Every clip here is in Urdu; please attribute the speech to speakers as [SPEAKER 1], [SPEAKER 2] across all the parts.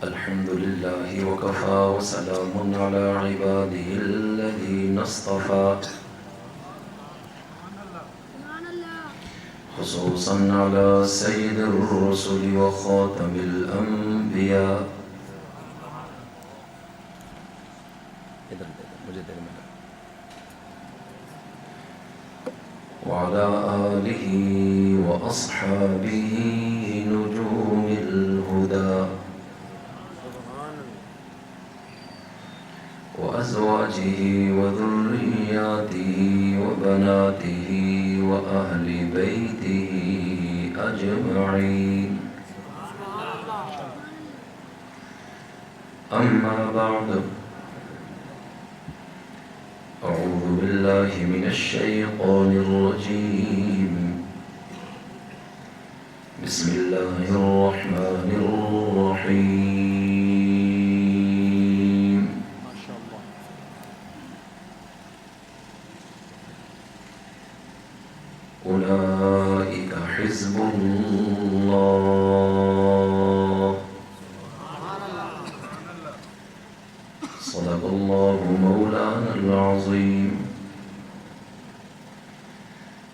[SPEAKER 1] الحمد لله وكفى وسلام على عباده الذين اصطفى خصوصا على سيد الرسل وخاتم الأنبياء وعلى آله وأصحابه نجوم الهدى وأزواجه وذرياته وبناته وأهل بيته أجمعين. أما بعد، أعوذ بالله من الشيطان الرجيم. بسم الله الرحمن الرحيم. أولئك حزب الله. صدق الله مولانا العظيم.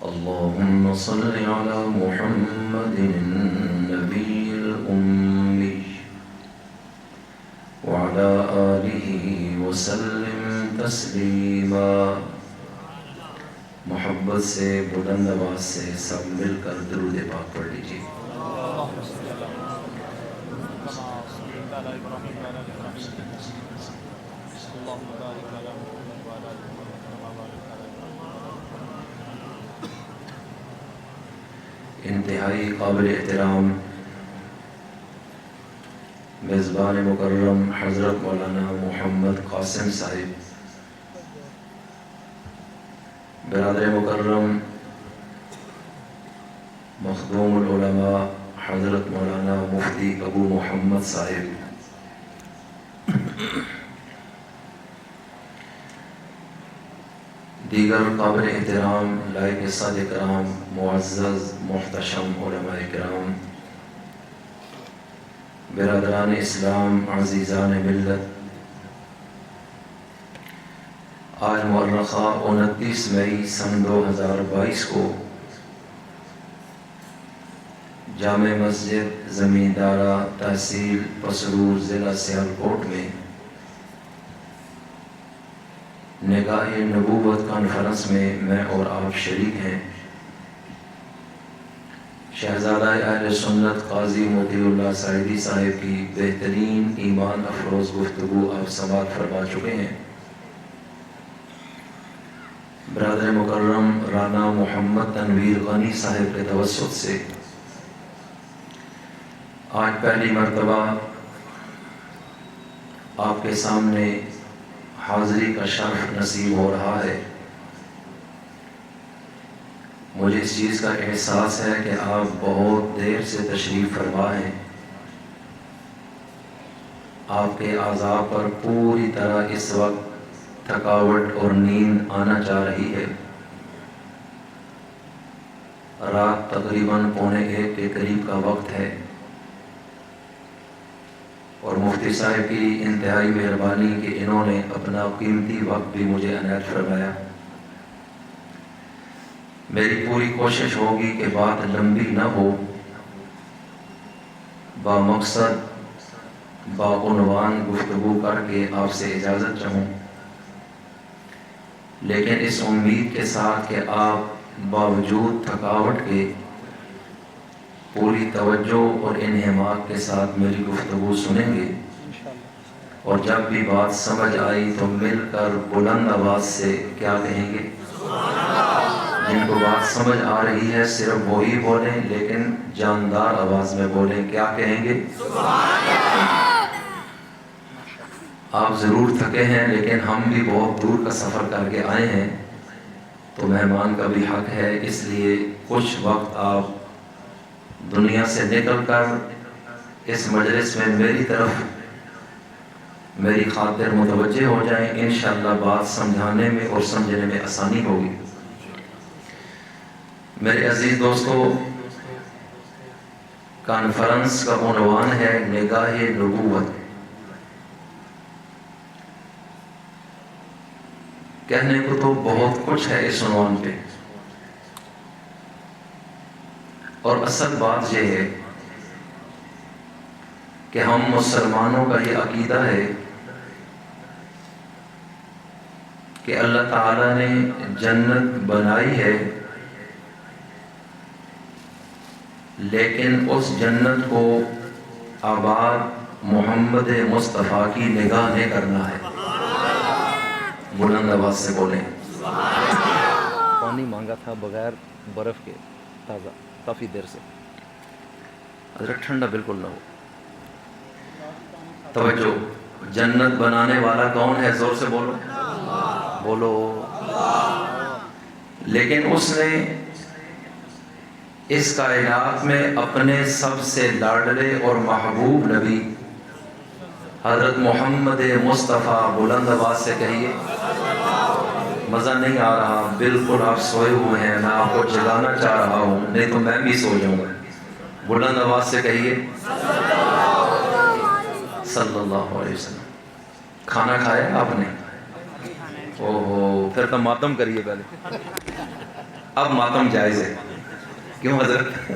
[SPEAKER 1] اللهم صل على محمد النبي الأمي وعلى آله وسلم تسلیما. محبت سے بلند آواز سے سب مل کر درود پاک پڑھ لیجیے. انتہائی قابل احترام میزبان مکرم حضرت مولانا محمد قاسم صاحب، برادر مکرم مخدوم العلماء حضرت مولانا مفتی ابو محمد صاحب، دیگر قابل احترام لائق سادہ کرام، معزز محتشم علماء کرام، برادران اسلام، عزیزان ملت، آج مورخہ 29 مئی سن 2022 کو جامع مسجد زمیندارہ تحصیل پسرور ضلع سیالکوٹ میں نگاہ نبوت کانفرنس میں میں اور آپ شریک ہیں. شہزادہ اہل سنت قاضی موتی اللہ سعیدی صاحب کی بہترین ایمان افروز گفتگو آپ سماعت فرما چکے ہیں. برادر مکرم رانا محمد تنویر غنی صاحب کے توسط سے آج پہلی مرتبہ آپ کے سامنے حاضری کا شرف نصیب ہو رہا ہے. مجھے اس چیز کا احساس ہے کہ آپ بہت دیر سے تشریف فرما ہیں. آپ کے اعضاء پر پوری طرح اس وقت تھکاوٹ اور نیند آنا چاہ رہی ہے. رات تقریباً 1:45 کے قریب کا وقت ہے اور مفتی صاحب کی انتہائی مہربانی کہ انہوں نے اپنا قیمتی وقت بھی مجھے عنایت فرمایا. میری پوری کوشش ہوگی کہ بات لمبی نہ ہو، با مقصد با عنوان گفتگو کر کے آپ سے اجازت چاہوں، لیکن اس امید کے ساتھ کہ آپ باوجود تھکاوٹ کے پوری توجہ اور انہماک کے ساتھ میری گفتگو سنیں گے اور جب بھی بات سمجھ آئی تو مل کر بلند آواز سے کیا کہیں گے؟ جن کو بات سمجھ آ رہی ہے صرف وہی بولیں، لیکن جاندار آواز میں بولیں. کیا کہیں گے؟ آپ ضرور تھکے ہیں، لیکن ہم بھی بہت دور کا سفر کر کے آئے ہیں تو مہمان کا بھی حق ہے. اس لیے کچھ وقت آپ دنیا سے نکل کر اس مجلس میں میری طرف میری خاطر متوجہ ہو جائیں. انشاءاللہ بات سمجھانے میں اور سمجھنے میں آسانی ہوگی. میرے عزیز دوستو، کانفرنس کا عنوان ہے نگاہ نبوت۔ کہنے کو تو بہت کچھ ہے اس عنوان پہ، اور اصل بات یہ ہے کہ ہم مسلمانوں کا یہ عقیدہ ہے کہ اللہ تعالیٰ نے جنت بنائی ہے، لیکن اس جنت کو آباد محمد مصطفیٰ کی نگاہ نے کرنا ہے۔ بلند آواز سے بولیں۔
[SPEAKER 2] پانی مانگا تھا بغیر برف کے، تازہ، کافی دیر سے۔
[SPEAKER 1] حضرت ٹھنڈا بالکل نہ ہو۔ توجہ، جنت بنانے والا کون ہے؟ زور سے بولو، بولو۔ لیکن اس نے اس کائنات میں اپنے سب سے لاڈلے اور محبوب نبی حضرت محمد مصطفیٰ، بلند آواز سے کہیے، مزہ نہیں آ رہا، بالکل آپ سوئے ہوئے ہیں، میں آپ کو جگانا چاہ رہا ہوں، نہیں تو میں بھی سو جاؤں گا۔ بلند آواز سے کہیے صلی اللہ علیہ وسلم۔ کھانا کھایا آپ نے؟ اوہو،
[SPEAKER 2] پھر تو ماتم کریے پہلے۔
[SPEAKER 1] اب ماتم جائز ہے، کیوں حضرت؟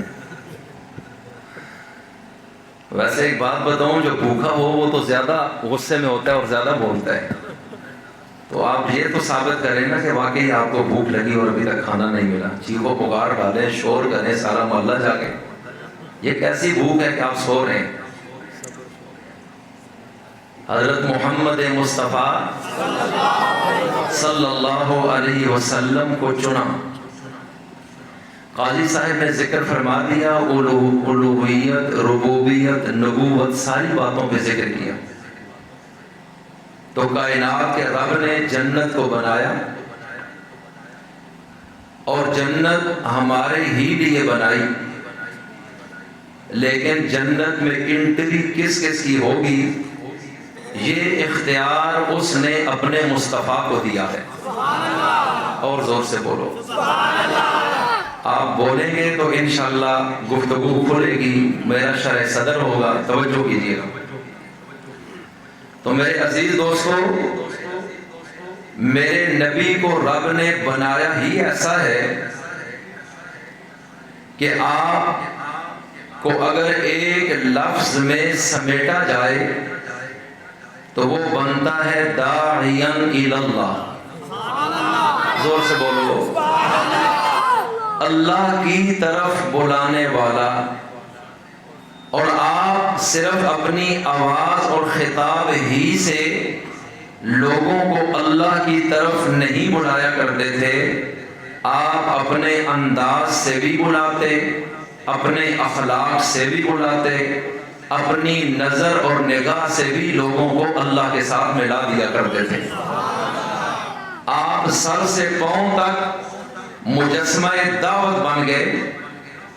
[SPEAKER 1] ویسے ایک بات بتاؤں، جو بھوکا ہو وہ تو زیادہ غصے میں ہوتا ہے اور زیادہ بولتا ہے، تو آپ یہ تو ثابت کریں نا کہ واقعی آپ کو بھوک لگی اور ابھی تک کھانا نہیں ملا، چیخو پکار ڈالیں، شور کریں سارا محلہ جا کے۔ یہ کیسی بھوک ہے کہ آپ سو رہے ہیں؟ حضرت محمد مصطفیٰ صلی اللہ علیہ وسلم کو چنا۔ قاضی صاحب نے ذکر فرما دیا، الوہیت، ربوبیت، نبوت، ساری باتوں پہ ذکر کیا۔ تو کائنات کے رب نے جنت کو بنایا، اور جنت ہمارے ہی لیے بنائی، لیکن جنت میں انٹری کس کس کی ہوگی، یہ اختیار اس نے اپنے مصطفیٰ کو دیا ہے۔ اور زور سے بولو۔ آپ بولیں گے تو انشاءاللہ گفتگو کھلے گی، میرا شرح صدر ہوگا، توجہ کیجیے گا۔ تو میرے عزیز دوستو، میرے نبی کو رب نے بنایا ہی ایسا ہے کہ آپ کو اگر ایک لفظ میں سمیٹا جائے تو وہ بنتا ہے داعیاً الی اللہ۔ زور سے بولو، اللہ کی طرف بلانے والا۔ اور آپ صرف اپنی آواز اور خطاب ہی سے لوگوں کو اللہ کی طرف نہیں بلایا کرتے تھے، آپ اپنے انداز سے بھی بلاتے، اپنے اخلاق سے بھی بلاتے، اپنی نظر اور نگاہ سے بھی لوگوں کو اللہ کے ساتھ ملا دیا کرتے تھے۔ آپ سر سے پاؤں تک مجسمہ دعوت بن گئے۔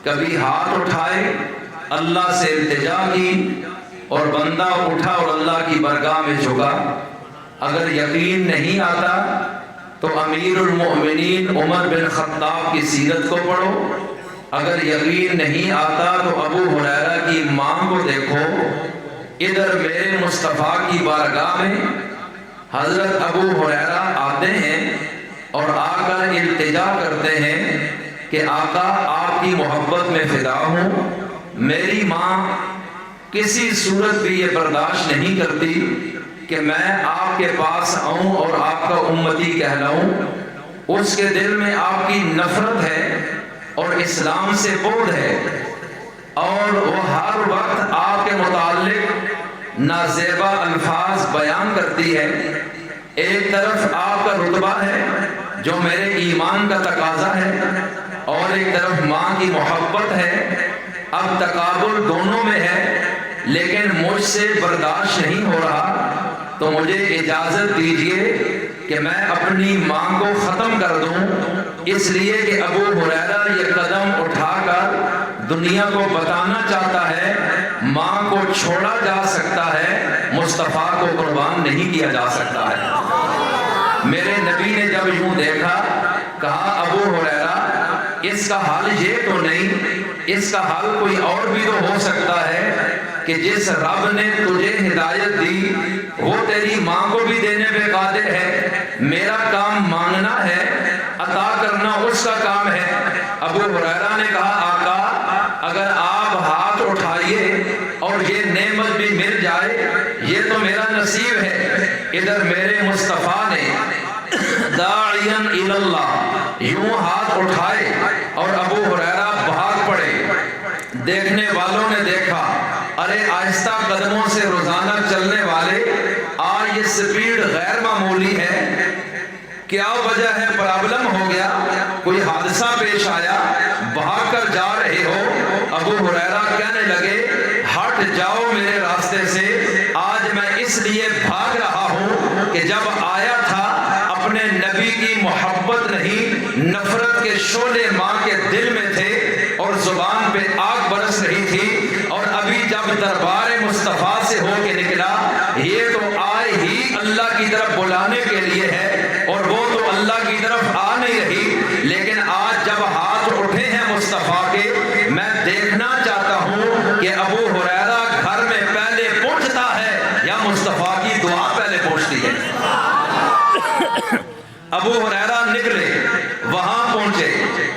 [SPEAKER 1] کبھی ہاتھ اٹھائے، اللہ سے التجا کی، اور بندہ اٹھا اور اللہ کی بارگاہ میں جھکا۔ اگر یقین نہیں آتا تو امیر المؤمنین عمر بن خطاب کی سیرت کو پڑھو، اگر یقین نہیں آتا تو ابو ہریرہ کی ماں کو دیکھو۔ ادھر میرے مصطفیٰ کی بارگاہ میں حضرت ابو ہریرہ آتے ہیں اور آ کر التجا کرتے ہیں کہ آقا آپ کی محبت میں فدا ہوں، میری ماں کسی صورت بھی یہ برداشت نہیں کرتی کہ میں آپ کے پاس آؤں اور آپ کا امتی کہلاؤں۔ اس کے دل میں آپ کی نفرت ہے اور اسلام سے بغض ہے، اور وہ ہر وقت آپ کے متعلق نازیبا الفاظ بیان کرتی ہے۔ ایک طرف آپ کا رتبہ ہے جو میرے ایمان کا تقاضا ہے، اور ایک طرف ماں کی محبت ہے۔ اب تقابل دونوں میں ہے، لیکن مجھ سے برداشت نہیں ہو رہا، تو مجھے اجازت دیجئے کہ میں اپنی ماں کو ختم کر دوں، اس لیے کہ ابو ہریرہ یہ قدم اٹھا کر دنیا کو بتانا چاہتا ہے ماں کو چھوڑا جا سکتا ہے، مصطفیٰ کو قربان نہیں کیا جا سکتا ہے۔ میرے نبی نے جب یوں دیکھا، کہا ابو ہریرہ اس کا حل یہ تو نہیں، اس کا حل کوئی اور بھی تو ہو سکتا ہے کہ جس رب نے تجھے ہدایت دی وہ تیری ماں کو بھی دینے پہ قادر ہے. میرا کام مانگنا ہے، عطا کرنا اس کا کام ہے. ابو ہریرہ نے کہا آقا اگر آپ ہاتھ اٹھائیے اور یہ نعمت بھی مل جائے یہ تو میرا نصیب ہے. ادھر میرے مصطفیٰ نے داعیاً الی اللہ یوں ہاتھ اٹھائے اور ابو ہریرہ بھاگ پڑے. دیکھنے والوں نے دیکھا ارے آہستہ قدموں سے روزانہ چلنے والے، آج یہ سپیڈ غیر معمولی ہے، کیا وجہ ہے؟ پرابلم ہو گیا، کوئی حادثہ پیش آیا، بھاگ کر جا رہے ہو؟ ابو ہریرہ کہنے لگے ہٹ جاؤ میرے راستے سے، آج میں اس لیے بھاگ رہا ہوں کہ جب آیا تھا اپنے نبی کی محبت نہیں نفرت کے شعلے ماں کے دل میں تھے اور زبان پہ آگ برس رہی تھی، اور ابھی جب دربار مصطفیٰ سے ہو کے نکلا یہ تو آئے ہی اللہ کی طرف بلانے کے لیے ہے اور وہ تو اللہ کی طرف آ نہیں رہی. لیکن آج جب ہاتھ اٹھے ہیں مصطفیٰ کے، میں دیکھنا چاہتا ہوں کہ ابو ہریرہ گھر میں پہلے پہنچتا ہے یا مصطفیٰ کی دعا پہلے پہنچتی ہے. ابو ہریرہ نکلے، وہاں پہنچے،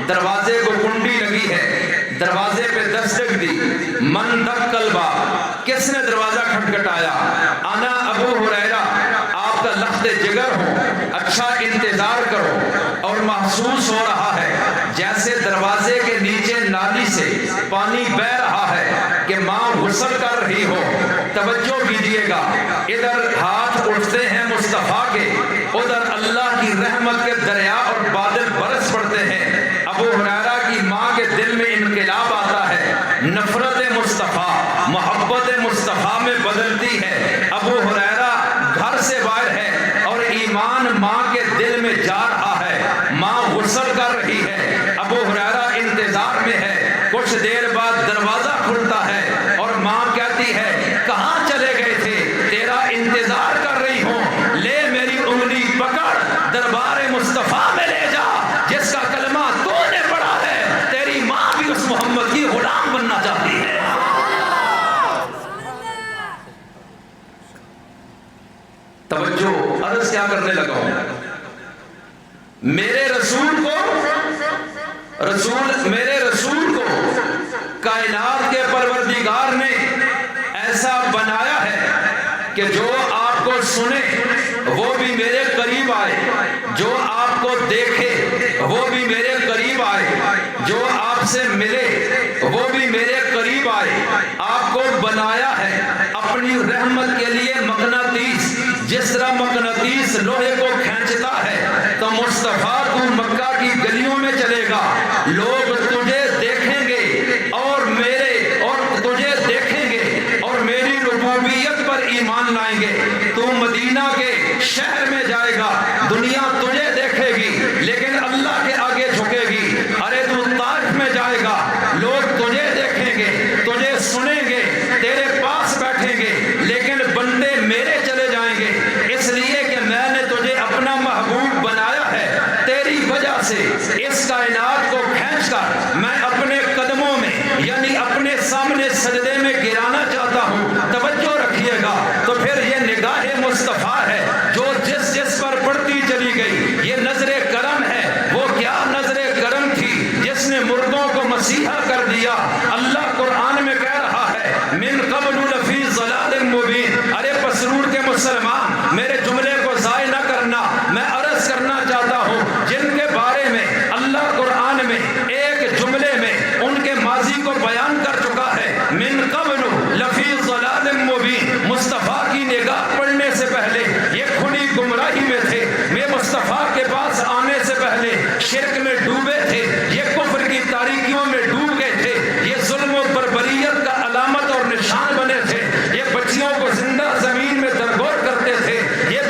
[SPEAKER 1] دروازے کو کنڈی لگی ہے، دروازے پہ دستک دی. من دق الباب، کس نے دروازہ کھٹکھٹایا؟ انا ابو ہریرہ، آپ کا لخت جگر ہوں، اچھا انتظار کرو. اور محسوس ہو رہا ہے جیسے دروازے کے نیچے نالی سے پانی بہ رہا ہے کہ ماں غسل کر رہی ہو. توجہ کیجیے گا، ادھر ہاتھ اٹھتے ہیں مصطفیٰ کے، ادھر اللہ کی رحمت کے دریا اور بادل برس پڑتے ہیں. ابو ہریرہ کی ماں کے دل میں انقلاب آتا ہے، نفرت مصطفیٰ محبت مصطفیٰ میں بدلتی ہے. ابو ہریرہ گھر سے باہر ہے اور ایمان ماں کے دل میں جا رہا ہے، ماں غسل کر رہی ہے، ابو ہریرہ انتظار میں ہے. کچھ دیر بعد دروازہ کھلتا ہے اور ماں کہتی ہے کہاں چلے گئے تھے؟ تیرا انتظار کر رہی ہوں، لے میری انگلی پکڑ دربار مصطفیٰ میں لے جا، جس کا کلمہ تو نے پڑھا ہے تیری ماں بھی اس محمد کی غلام بننا چاہتی ہے. توجہ، عرض کیا کرنے لگا ہوں؟ میرے رسول کو کائنات کے پروردگار نے ایسا بنایا ہے کہ جو آپ کو سنے وہ بھی میرے قریب آئے، جو آپ کو دیکھے وہ بھی میرے قریب آئے، جو آپ سے ملے وہ بھی میرے قریب آئے. آپ کو بنایا ہے اپنی رحمت کے لیے مقناطیس. جس طرح مقناطیس لوہے کو کھینچتا ہے تو مصطفیٰ تو مکہ کی گلیوں میں چلے گا، لوگ تجھے دیکھیں گے اور تجھے دیکھیں گے اور میری ربوبیت پر ایمان لائیں گے. تو مدینہ کے شہر میں جائے گا، دنیا تجھے دیکھے گی لیکن اللہ کے آگے جھکے گی. ارے تو طائف میں جائے گا، لوگ تجھے دیکھیں گے، تجھے سنیں گے، تیرے پاس بیٹھیں گے لیکن بندے میرے چلے جائیں گے. اس لیے کہ میں نے تجھے اپنا محبوب بنایا ہے، تیری وجہ سے اس کائنات کو کھینچ کر میں اپنے قدموں میں یعنی اپنے سامنے سجدے میں گرانا چاہتا ہوں. توجہ رکھیے گا. تو پھر یہ نگاہ مصطفیٰ ہے جو جس پر پڑتی چلی گئی. یہ نظر کرم ہے. وہ کیا نظر کرم تھی جس نے مردوں کو مسیحا کر دیا. اللہ قرآن میں کہہ رہا ہے من قبل لفی ضلال مبین. ارے پسرور کے مسلمان میرے جملے کو ضائع نہ کرنا. میں عرض کرنا چاہتا ہوں جن کے بارے میں اللہ قرآن میں ایک جملے میں ان کے ماضی کو بیان کر چکا ہے، من قبل لفی ضلال مبین. مصطفیٰ کی نگاہ پڑنے سے پہلے یہ کھلی گمراہی میں تھے. میں مصطفیٰ کے پاس آنے سے پہلے شرک میں ڈوبے تھے، یہ کفر کی تاریکیوں میں ڈوب گئے تھے، یہ ظلم و بربریت کا علامت اور نشان بنے تھے، یہ بچیوں کو زندہ زمین میں درگور کرتے تھے، یہ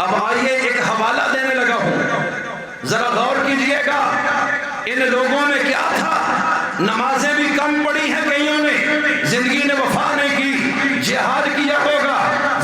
[SPEAKER 1] اب آئیے ایک حوالہ دینے لگا ہوں، ذرا غور کیجئے گا ان لوگوں میں کیا تھا۔ نمازیں بھی کم پڑھی ہیں کئیوں نے، زندگی نے وفا نہیں کی، جہاد کیا ہوگا،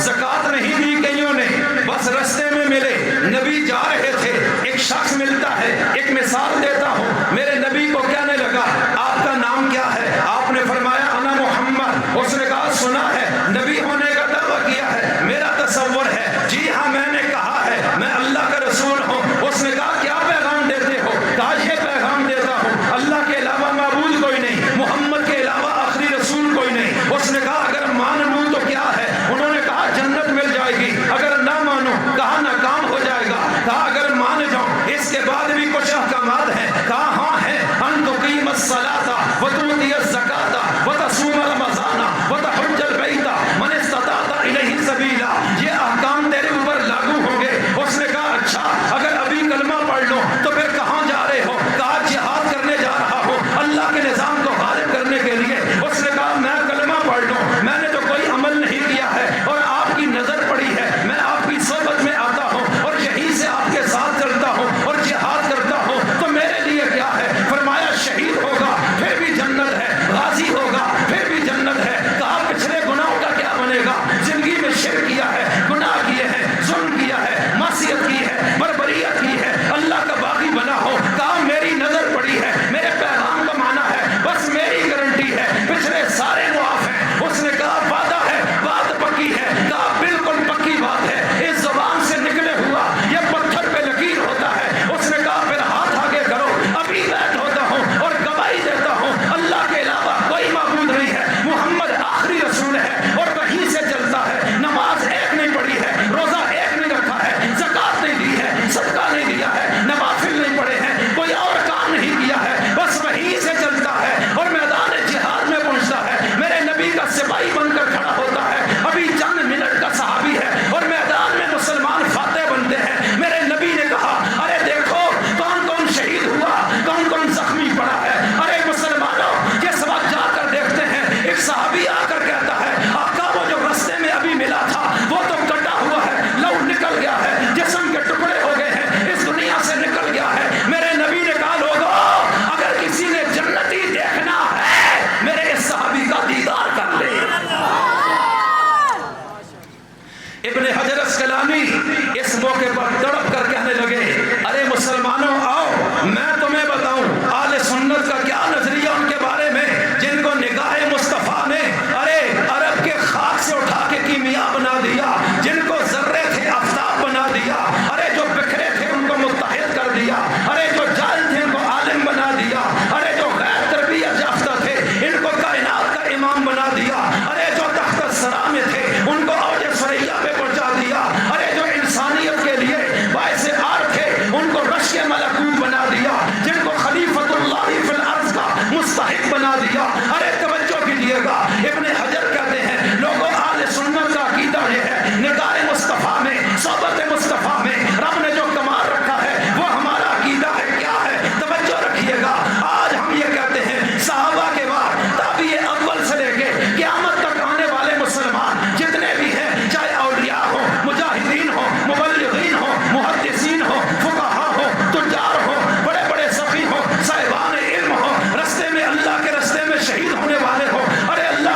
[SPEAKER 1] زکوٰۃ نہیں دی کئیوں نے، بس رستے میں ملے، نبی جا رہے تھے، ایک شخص ملتا ہے، ایک مثال دیتا ہوں، میرے نبی کو کہنے لگا آپ کا نام کیا ہے؟ آپ نے فرمایا انا محمد۔ اس نے کہا سنا ہے، نبی ہونے کا دعویٰ کیا ہے، میرا تصور ہے، جی ہاں میں نے کہا ہے میں اللہ کا رسول ہوں۔ اس نے کہا کیا پیغام دیتے ہو؟ کہا یہ پیغام دیتا ہوں اللہ کے علاوہ معبود کوئی نہیں، محمد کے علاوہ آخری رسول کوئی نہیں۔ اس نے کہا اگر مان لوں تو کیا ہے؟ انہوں نے کہا جنت مل جائے گی، اگر نہ مانو کہا ناکام ہو جائے گا، کہا اگر مان جاؤں اس کے بعد بھی کچھ احکامات ہیں، کہا ہاں ہے، ان تقیم الصلاۃ وتؤتی الزکاۃ وتصوم رمضان وتحج البیت من استطاع الیہ سبیلا، یہ احکام تیرے اوپر لاگو ہوں گے۔ اس نے کہا اچھا اگر ابھی کلمہ پڑھ لو تو پھر کہاں جا رہے ہو؟ کہا جہاد کرنے جا رہا ہوں اللہ کے نظام کو غالب کرنے کے لیے۔ اس نے کہا میں کلمہ پڑھ لوں، میں نے تو کوئی عمل نہیں کیا ہے اور آپ کی نظر پڑی ہے، میں آپ کی صحبت میں آتا ہوں اور یہیں سے آپ کے ساتھ چلتا ہوں اور جہاد کرتا ہوں، تو میرے لیے کیا ہے؟ فرمایا شہید ہوگا پھر بھی جنت ہے، غازی ہوگا پھر بھی جنت ہے۔ کہا پچھلے گناہوں کا کیا بنے گا؟ زندگی میں شرک کیا ہے، گناہ کیے ہیں، ظلم کیا ہے، معصیت کی ہے، بربریت کی ہے، اللہ کا باغی بنا ہو۔ کہا میری نظر پڑی ہے، میرے پیغام کا معنی ہے، بس میری گارنٹی ہے، پچھلے سارے معاف ہیں۔ اس نے کہا وعدہ ہے، بات پکی ہے، کہا بالکل پکی بات ہے، اس زبان سے نکلے ہوا یہ پتھر پہ لکیر ہوتا ہے۔ اس نے کہا پھر ہاتھ آگے کرو، ابھی بیٹھ ہوتا ہوں اور گواہی دیتا ہوں اللہ کے علاوہ کوئی معبود نہیں ہے، محمد آخری رسول ہے اور وہیں سے چلتا ہے۔ نماز ایک نہیں پڑھی ہے، روزہ ایک نہیں رکھا ہے، زکوٰۃ نہیں دی ہے، صدقہ نہیں دیا ہے، نوافل نہیں پڑھے ہیں، کوئی اور کام نہیں کیا ہے، بس وہیں سے چلتا ہے اور میدان جہاد میں پہنچتا ہے، میرے نبی کا سپاہی بن کر کھڑا ہوتا ہے، ابھی چند منٹ کا صحابی ہے اور میدان میں مسلمان فاتح بنتے ہیں۔ میرے نبی نے کہا ارے دیکھو کون کون شہید ہوا، کون کون زخمی پڑا ہے، ارے مسلمانوں یہ سب جا کر دیکھتے ہیں۔ ایک صحابی آ کر کہتا ہے آقا وہ جو رستے میں ابھی ملا تھا وہ تو کٹا ہوا ہے، لہو نکل گیا ہے، جسم کے ٹکڑے ہو گئے ہیں، اس دنیا سے نکل گیا ہے۔ میرے نبی نے کہا لوگوں اگر کسی نے جنتی دیکھنا ہے میرے اس صحابی کا دیدار کر لے۔ ابن حجر اسقلانی اس موقع پر تڑپ کر کہنے لگے ارے مسلمانوں آؤ میں تمہیں بتاؤں اہل سنت کا کیا نظریہ ان کے بارے میں جن کو نگاہ مصطفیٰ نے ارے عرب کے خاک سے اٹھا کے کیمیا بنا دیا، جن کو ذرے تھے آفتاب بنا دیا، ارے جو بکھرے تھے ان کو متحد کر دیا، ارے جو جاہل تھے ان کو عالم بنا دیا، ارے جو غیر تربیت یافتہ تھے ان کو کائنات کا امام بنا دیا، ارے جو تحت الثری میں تھے ان کو اوج ثریا پہ پہنچا دیا، ارے جو انسانیت کے لیے باعث آر تھے ان کو رشک ملکوت بنا دیا، جن کو خلیفۃ اللہ فی الارض کا مستحق بنا دیا۔ ارے توجہ کیجیے گا، ابن حجر کہتے ہیں لوگوں اہل سنت کا عقیدہ یہ ہے نگاہ مصطفیٰ میں، صحبت مصطفیٰ میں رب نے جو کمال رکھا ہے وہ ہمارا عقیدہ ہے۔ کیا ہے؟ توجہ رکھیے گا، آج ہم یہ کہتے ہیں صحابہ کے بعد تابعی اول سے لے کے قیامت تک آنے والے مسلمان جتنے بھی ہیں، چاہے اولیاء ہو، مجاہدین ہو، مبلغین ہو، محدثین ہو، فقہا ہو، تجار ہو، بڑے بڑے سخی ہو، صاحبان علم ہو، رستے میں اللہ کے رستے میں شہید ہونے والے ہو، ارے اللہ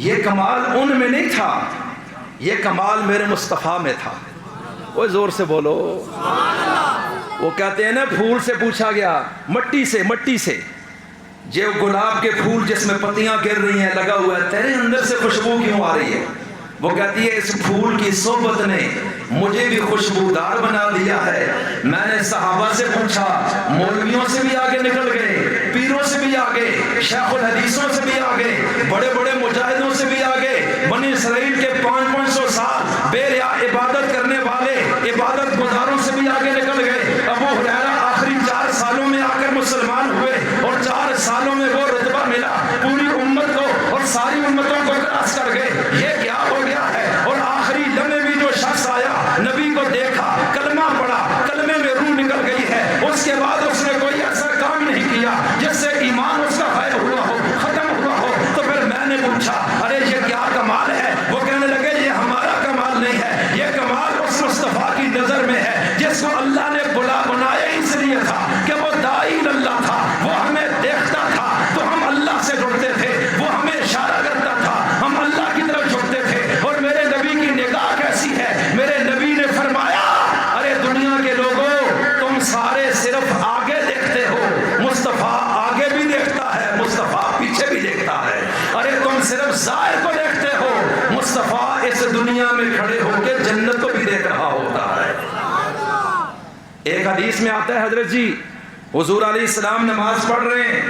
[SPEAKER 3] یہ کمال ان میں نہیں تھا، یہ کمال میرے مصطفیٰ میں تھا۔ وہ زور سے بولو۔ وہ کہتے ہیں نا پھول سے پوچھا گیا، مٹی سے جو گلاب کے پھول جس میں پتیاں گر رہی ہیں لگا ہوا ہے، تیرے اندر سے خوشبو کیوں آ رہی ہے؟ وہ کہتی ہے اس پھول کی صحبت نے مجھے بھی خوشبودار بنا دیا ہے۔ میں نے صحابہ سے پوچھا، مولویوں سے بھی آگے نکل گئے، پیروں سے بھی آگے، شیخ الحدیثوں سے بھی آگے، بڑے بڑے مجاہدوں سے بھی آگے، بنی اسرائیل کے 500 سال بے ریا عبادت کرنے والے عبادت گزاروں سے بھی آگے نکل گئے۔ ابو ہریرہ آخری 4 سالوں میں آ کر مسلمان ہوئے اور 4 سالوں میں وہ رتبہ ملا پوری امت کو اور ساری امتوں کو کراس کر گئے۔ یہ کیا ہو گیا ہے؟ اور آخری لمحے بھی جو شخص آیا، نبی کو دیکھا، کلمہ پڑھا، کلمے میں روح نکل گئی ہے، اس کے بعد اس نے کوئی ایسا کام نہیں کیا جس سے ایمان اس کا غائب ہوا ہو، ختم ہوا ہو۔ تو پھر میں نے پوچھا ارے یہ کیا کمال ہے؟ وہ کہنے لگے یہ ہمارا کمال نہیں ہے، یہ کمال اس مصطفیٰ کی نظر میں ہے جس کو اللہ نے بنایا اس لیے تھا کہ وہ داعی اللہ تھا، وہ ہمیں دیکھتا تھا تو ہم اللہ سے جڑتے تھے، وہ ہمیں اشارہ کرتا تھا ہم اللہ کی طرف جڑتے تھے۔ اور میرے نبی کی نگاہ کیسی ہے؟ میرے نبی نے فرمایا ارے دنیا کے لوگوں تم سارے صرف آگے دیکھتے ہو، مصطفیٰ آگے بھی دیکھتا ہے، مصطفیٰ پیچھے بھی دیکھتا ہے۔ ارے تم صرف ظاہر کو دیکھتے ہو، مصطفیٰ اس دنیا میں کھڑے ہو کے جنت کو بھی دیکھ رہا ہوتا ہے۔ ایک حدیث میں آتا ہے حضرت جی حضور علیہ السلام نماز پڑھ رہے ہیں،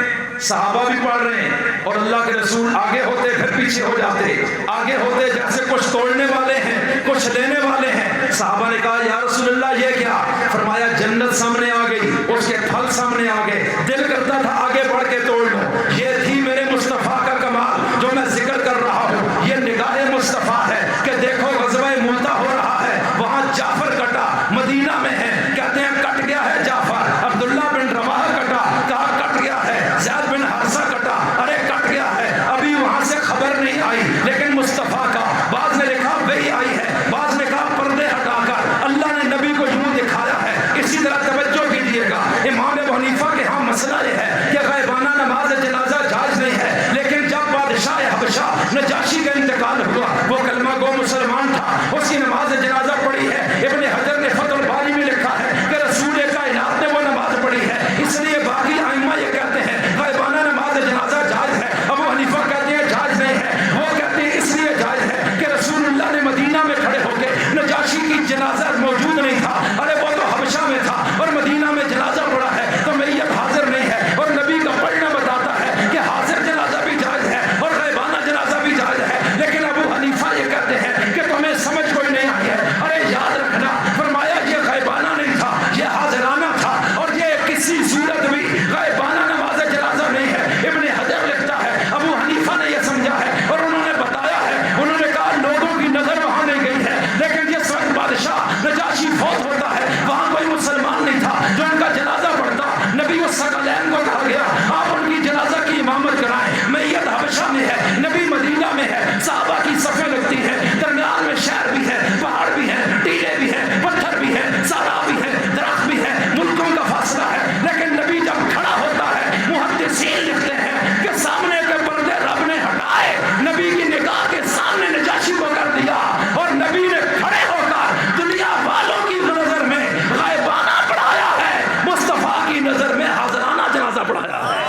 [SPEAKER 3] صحابہ بھی پڑھ رہے ہیں اور اللہ کے رسول آگے ہوتے پھر پیچھے ہو جاتے، آگے ہوتے جیسے کچھ توڑنے والے ہیں کچھ لینے والے ہیں۔ صحابہ نے کہا یا رسول اللہ یہ کیا؟ فرمایا جنت سامنے آ گئی، اس کے پھل سامنے آ گئے، دل کرتا تھا آگے بڑھ کے توڑ لو۔ یہ تھی میرے مصطفیٰ کا کمال جو میں ذکر کر رہا ہوں۔ یہ نگاہ مصطفیٰ ہے کہ دیکھو غزوہ موتہ ہو رہا ہے، وہاں جعفر کٹا، مدینہ میں ہے، کہتے ہیں کٹ گیا ہے جعفر۔ عبداللہ بن رواحہ کٹا، کہا کٹ گیا ہے۔ زید بن حارثہ کٹا، ارے کٹ گیا ہے، ابھی وہاں سے خبر نہیں آئی، لیکن مصطفیٰ کا بعض نے لکھا وہی آئی ہے، بعض نے کہا پردے ہٹا کر اللہ نے نبی کو یوں دکھایا ہے۔ اسی طرح توجہ کیجیے گا، امام ابو حنیفہ کے ہاں مسئلہ یہ ہے کہ غائبانہ نماز جنازہ جائز نہیں ہے، لیکن جب بادشاہ حبشہ نجاشی کا انتقال ہوا، وہ کلمہ گو مسلمان تھا، اس کی نماز جنازہ پڑھی ہے۔ ابن حجر نے فتح الباری میں لکھا ہے کہ رسول کائنات نے وہ نماز پڑھی ہے، اس لیے باقی ائمہ یہ کہتے ہیں غائبانہ نماز جنازہ جائز ہے، ابو حنیفہ کہتے ہیں جائز نہیں ہے، وہ کہتے ہیں اس لیے جائز ہے کہ رسول اللہ نے مدینہ میں کھڑے ہو کے نجاشی کی جنازہ موجود نہیں تھا، ارے وہ تو حبشہ میں تھا اور مدینہ میں جنازہ پڑا ہے تو میت حاضر نہیں ہے، اور نبی کا پڑھنا بتاتا ہے کہ حاضر جنازہ بھی جائز ہے اور غائبانہ جنازہ بھی جائز ہے۔ لیکن ابو حنیفہ یہ کہتے ہیں کہ تمہیں سمجھ کوئی نہیں آئی ہے۔ ارے یاد رکھنا، فرمایا یہ غائبانہ نہیں تھا، یہ حاضرانہ تھا، اور یہ کسی صورت بھی غائبانہ نماز جنازہ نہیں ہے۔ ابن حجر لکھتا ہے ابو حنیفہ نے یہ سمجھا ہے اور انہوں نے بتایا ہے، انہوں نے کہا لوگوں کی نظر وہاں نہیں گئی ہے، لیکن جس وقت بادشاہ نجاشی فوت ہوتا ہے وہاں کوئی مسلمان نہیں تھا جو ان کا جنازہ پڑھتا۔ نبی الثقلین کو کہا گیا آپ ان کی جنازہ کی امامت کرائیں، میت حبشہ میں ہے، نبی مدینہ میں ہے، صحابہ کی صفیں لگتی ہیں، درمیان میں شہر بھی ہے، پہاڑ بھی ہیں، ٹیلے بھی ہیں، پتھر بھی ہیں، صحرا بھی ہے، درخت بھی ہے، ملکوں کا فاصلہ ہے، لیکن نبی جب کھڑا ہوتا ہے محدثین لکھتے ہیں کہ سامنے کے پردے رب نے ہٹائے، نبی کی نگاہ کے سامنے نجاشی کو کر دیا، اور نبی نے کھڑے ہو کر دنیا والوں کی نظر میں غائبانہ پڑھایا ہے، مصطفیٰ کی نظر میں حاضرانہ جنازہ پڑھایا ہے۔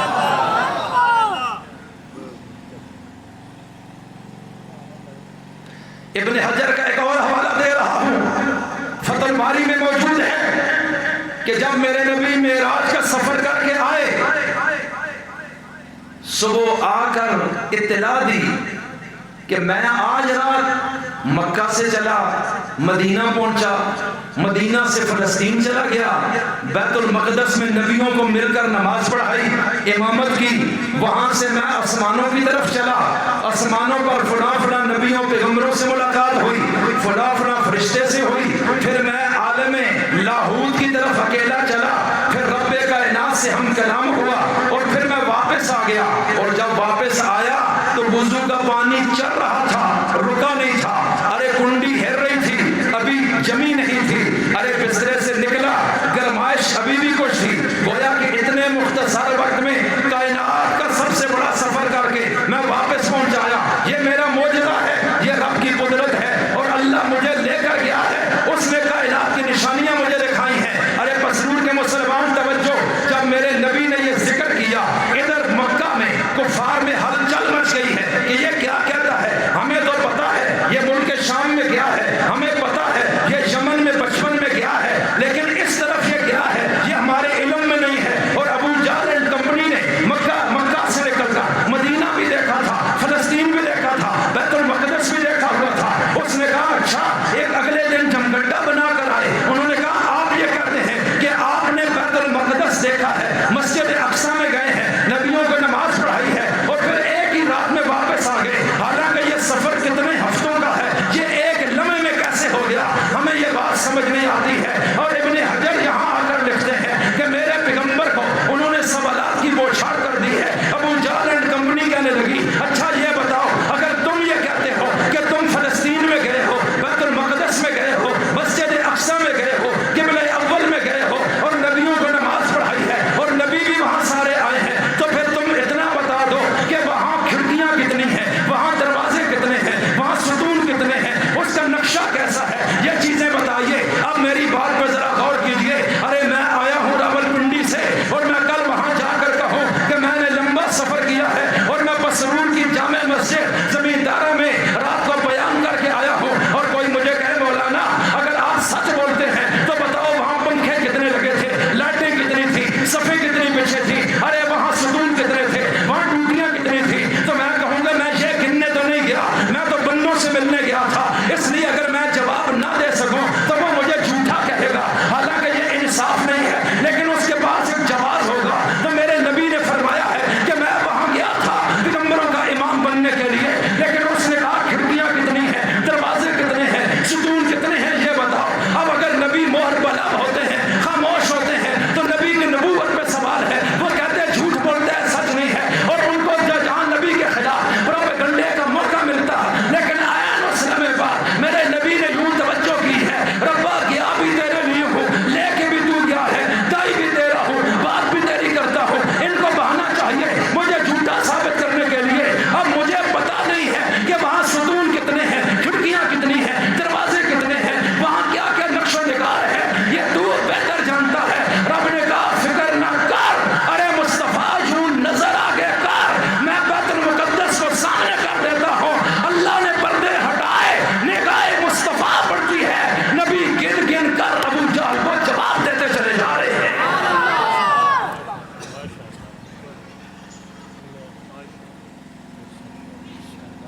[SPEAKER 3] ابن حجر کا ایک اور حوالہ دے رہا ہوں، فتح الباری میں موجود ہے کہ جب میرے نبی معراج کا سفر کر کے آئے، صبح آ کر اطلاع دی کہ میں آج رات مکہ سے چلا مدینہ پہنچا، مدینہ سے فلسطین چلا گیا، بیت المقدس میں نبیوں کو مل کر نماز پڑھائی، امامت کی، وہاں سے میں آسمانوں کی طرف چلا، آسمانوں پر فلاں فلاں نبیوں پیغمبروں سے ملاقات ہوئی، فلاں فلاں فرشتے سے ہوئی، پھر میں عالم لاہوت کی طرف اکیلا چلا، پھر رب کائنات سے ہم کلام ہوا، اور پھر میں واپس آ گیا، اور جب واپس آیا تو وضو کا پانی چل رہا تھا، رکا نہیں تھا، ارے کنڈی ہر رہی تھی، ابھی جمی نہیں تھی، ارے بسترے سے نکلا، گرمائش ابھی بھی کچھ تھی، گویا کہ اتنے مختصر وقت میں کائنات کا سب سے بڑا سفر کر کے میں واپس پہنچ آیا۔ یہ میرا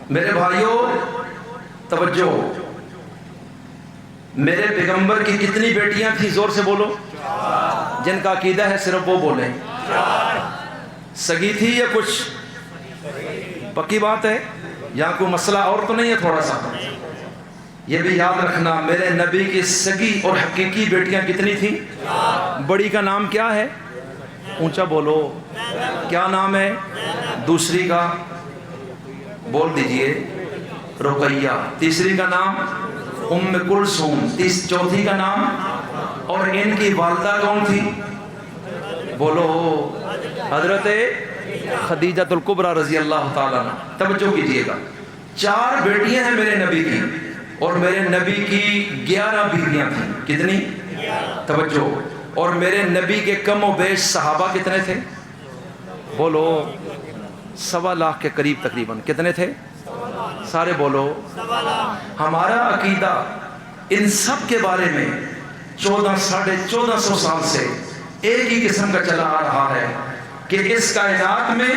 [SPEAKER 3] میرے بھائیوں توجہ، میرے پیغمبر کی کتنی بیٹیاں تھیں؟ زور سے بولو، جن کا عقیدہ ہے صرف وہ بولیں۔ سگی تھی یا کچھ پکی بات ہے؟ یا کوئی مسئلہ اور تو نہیں ہے؟ تھوڑا سا یہ بھی یاد رکھنا، میرے نبی کی سگی اور حقیقی بیٹیاں کتنی تھیں؟ بڑی کا نام کیا ہے؟ اونچا بولو، کیا نام ہے؟ دوسری کا بول دیجئے رقیہ، تیسری کا نام ام کلثوم، چوتھی کا نام، اور ان کی والدہ کون تھی؟ بولو، حضرت خدیجہ الکبریٰ رضی اللہ تعالیٰ عنہ۔ توجہ کیجئے گا، 4 بیٹیاں ہیں میرے نبی کی، اور میرے نبی کی 11 بیویاں تھیں۔ کتنی؟ توجہ۔ اور میرے نبی کے کم و بیش صحابہ کتنے تھے؟ بولو، 1.25 لاکھ کے قریب تقریباً۔ کتنے تھے؟ سارے بولو۔ ہمارا عقیدہ ان سب کے بارے میں 1450 سال سے ایک ہی قسم کا چلا آ رہا ہے کہ اس کائنات میں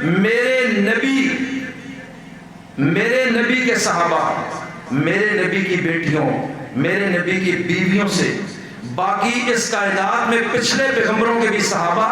[SPEAKER 3] میرے نبی کے صحابہ، میرے نبی کی بیٹیوں، میرے نبی کی بیویوں سے باقی اس کائنات میں پچھلے پیغمبروں کے بھی صحابہ،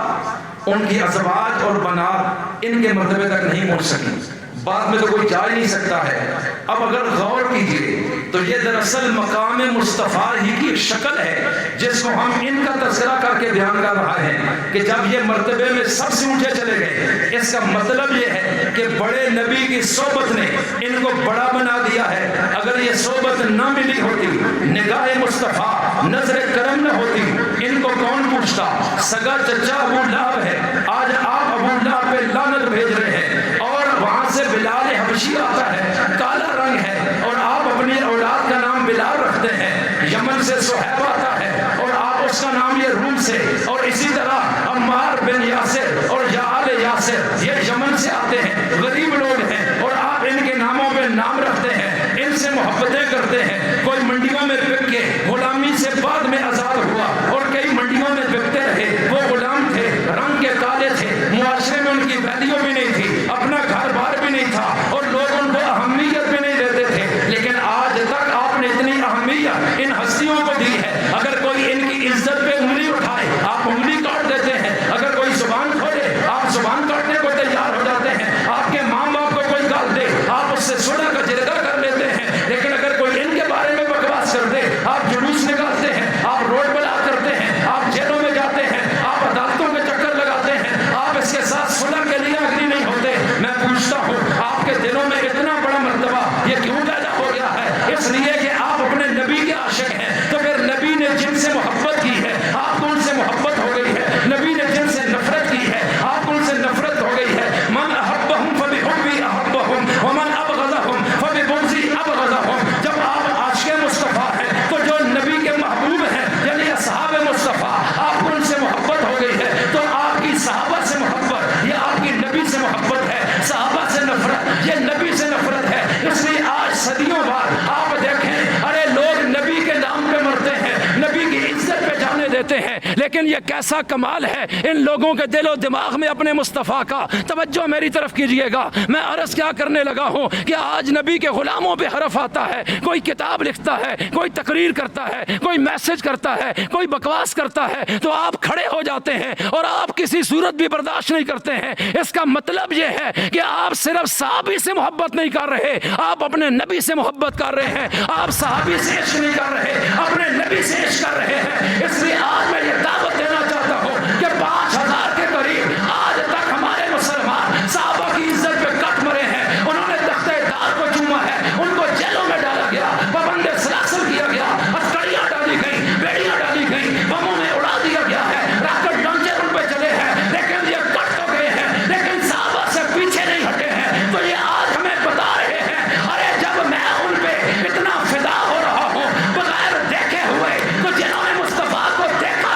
[SPEAKER 3] ان کی ازواج اور بنات ان کے مرتبے تک نہیں پہنچ سکیں، بعد میں تو کوئی جا ہی نہیں سکتا ہے۔ اب اگر غور کیجئے تو یہ دراصل مقام مصطفیٰ ہی کی ایک شکل ہے جس کو ہم ان کا تذکرہ کر کے بیان کر رہے ہیں کہ جب یہ مرتبے میں سب سے اونچے چلے گئے، اس کا مطلب یہ ہے کہ بڑے نبی کی صحبت نے ان کو بڑا بنا دیا ہے۔ اگر یہ صحبت نہ ملی ہوتی، نگاہ مصطفیٰ، نظر کرم نہ ہوتی، ان کو کون پوچھتا؟ سگا چچا ابو لہب ہے، آج آپ ابو لہب پہ لعنت بھیج رہے ہیں، اور وہاں سے بلال حبشی آتا ہے، کالا رنگ ہے، اور آپ اپنی اولاد کا نام بلال رکھتے ہیں۔ یمن سے صہیب آتا ہے، اور آپ اس کا نام یہ روم سے، اور اسی طرح عمار بن یاسر اور یعال یاسر یہ یمن سے آتے ہیں، غریب لوگ ہیں، اور آپ ان کے ناموں پہ نام رکھتے ہیں، ان سے محبتیں کرتے ہیں۔ کوئی منڈیوں میں بک کے غلامی سے بعد میں آزاد ہوا، اور کئی منڈیوں میں بکتے رہے، وہ غلام تھے، رنگ کے کالے تھے، معاشرے میں ان کی ویلیو بھی نہیں تھی، اپنا گھر بار بھی نہیں تھا، اور لوگ ان کو اہمیت بھی نہیں دیتے تھے، لیکن آج تک آپ نے اتنی اہمیت ان ہستیوں کو دی ہے۔ اگر کوئی ان کی عزت پہ انگلی اٹھائے، آپ انگلی کاٹ دیتے ہیں، اگر کوئی زبان کھولے، آپ زبان کاٹنے کو تیار ہو جاتے ہیں، آپ کے ماں باپ کو کوئی گال دے، آپ اس سے صلح کا جرگہ کر لیتے ہیں، لیکن اگر کوئی ان کے بارے میں بکواس کر دے، آپ جلوس نکالتے ہیں، آپ روڈ بلاک کرتے ہیں، آپ جیلوں میں جاتے ہیں، آپ عدالتوں کے چکر لگاتے ہیں، آپ اس کے ساتھ صلح کے لیے اگری نہیں ہوتے۔ میں پوچھتا ہوں، آپ کے دلوں میں اتنا بڑا مرتبہ یہ کیوں پیدا ہو گیا ہے؟ اس لیے کہ آپ اپنے نبی کے عاشق ہیں، تو پھر نبی نے جن سے محبت کی ہے، آپ کو ان سے محبت ہو گئی ہے، نبی نے جن سے نفرت کی ہے، آپ کو ان سے نفرت ہو گئی ہے۔ من احبہم فبحبی احبہم ومن ابغضہم فببغضی ابغضہم۔ جب آپ عاشق مصطفیٰ ہیں تو جو نبی کے محبوب ہیں یعنی اصحاب مصطفیٰ، آپ کو ان سے محبت ہو گئی ہے، تو آپ کی صحابہ سے محبت یہ آپ کی نبی سے محبت ہے، صحابہ سے نفرت یہ نبی سے نفرت ہے۔ اس لیے آج صدیوں بعد آپ دیکھیں، ارے لوگ نبی کے نام پہ مرتے ہیں، نبی کی عزت پہ جانے دیتے ہیں، لیکن یہ کیسا کمال ہے ان لوگوں کے دل و دماغ میں اپنے مصطفیٰ کا۔ توجہ میری طرف کیجئے گا، میں عرض کیا کرنے لگا ہوں کہ آج نبی کے غلاموں پہ حرف آتا ہے، کوئی کتاب لکھتا ہے، کوئی تقریر کرتا ہے، کوئی میسج کرتا ہے، کوئی بکواس کرتا ہے، تو آپ کھڑے ہو جاتے ہیں اور آپ کسی صورت بھی برداشت نہیں کرتے ہیں۔ اس کا مطلب یہ ہے کہ آپ صرف صحابی سے محبت نہیں کر رہے، آپ اپنے نبی سے محبت کر رہے ہیں، آپ صحابی سے عشق نہیں کر رہے، اپنے نبی سے عشق کر رہے ہیں۔ اس لیے آج میں یہ دعوت دینا چاہتا ہوں کہ 5000 کے قریب آج تک ہمارے مسلمان صحابہ کی عزت پہ کٹ مرے ہیں، انہوں نے تختہ دار کو چوما ہے، ان کو جیلوں میں ڈالا گیا، پابند سلاسل کیا گیا، ہتھکڑیاں ڈالی گئیں، بیڑیاں ڈالی گئیں، بموں میں اڑا دیا گیا ہے، راکٹ لانچر ان پہ چلے ہیں، لیکن یہ کٹ تو گئے ہیں، لیکن صحابہ سے پیچھے نہیں ہٹے ہیں۔ تو یہ آج ہمیں بتا رہے ہیں، ارے جب میں ان پہ اتنا فدا ہو رہا ہوں بغیر دیکھے ہوئے، تو جنہوں نے مصطفیٰ کو دیکھا